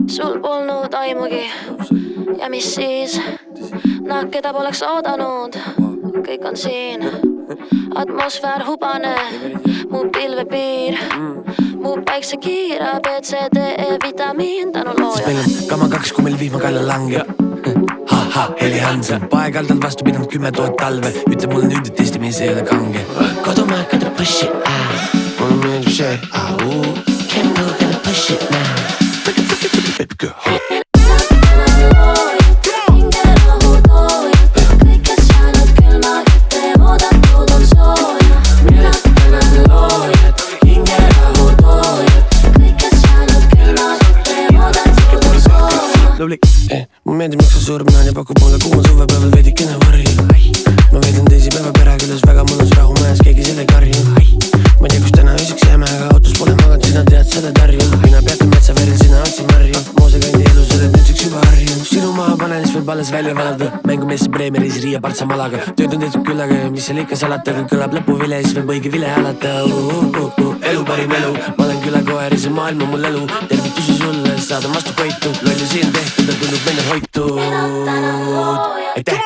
sul polnud aimugi ja mis siis, nad keda poleks oodanud, kõik on siin. Atmosfäär hubane, mu pilvepiir, mu päiksekiira, BCDE vitamiin tänu looja. Meil on kama 2, kui meil vihmakalle langeb. Ha-ha, Heli Hansen, paegaldalt vastu pidanud 10 000 talve. Ütle mulle nüüd, et testimees ei ole kange. Kodumaa gonna push it out. Mulle meeldib see Kempo gonna push it now. Baby girl. Mulle meeldib, miks sa surmnaan ja pakub mulle kuuma suvepäeval veidikene varju. Ma veedan teisi päeva perekülles, väga mõnus rahu majas, keegi selle karju. Ma ei tea, kus täna ööseks jääme, aga autos pole maganud, sina tead seda tarju. Mina peatan metsaveril, sina otsi marju. Moosekandi elu, sa oled nüüdseks juba harju. Sinu maha panen, siis võib alles välja valada. Mängumees Bremeris, Riia partsa malaga. Tööd on tehtud küll, aga mis seal ikka salata. Kui kõlab lõpuvile, siis võib õige vile halata. Elu parim elu, ma olen külakoer ja see maailm on mul elu. Tervitusi sulle, saadan vastu koitu. Lolli siin tehtud, ta tundub meile hoitud. Aitäh!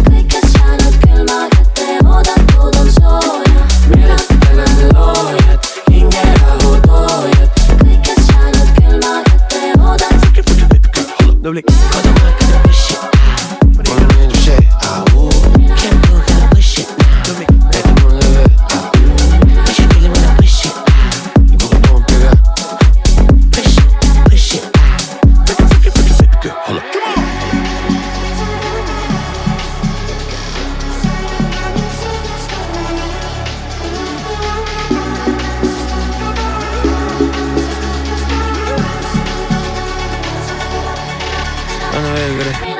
Kõik, kes jäänud külma kätte, oodatud on sooja. Mina tänan loojad, hingerahu toojad. Kõik, kes jäänud külma kätte, oodatud. Noblik. Kodumaa gonna push it out. Mulle meeldib see Kempo gonna push it now. Noblik. Meeldib mulle Mis you really wanna push it out. Kogu toontega Push it out. Baby girl, holla. Anna veel, Kari.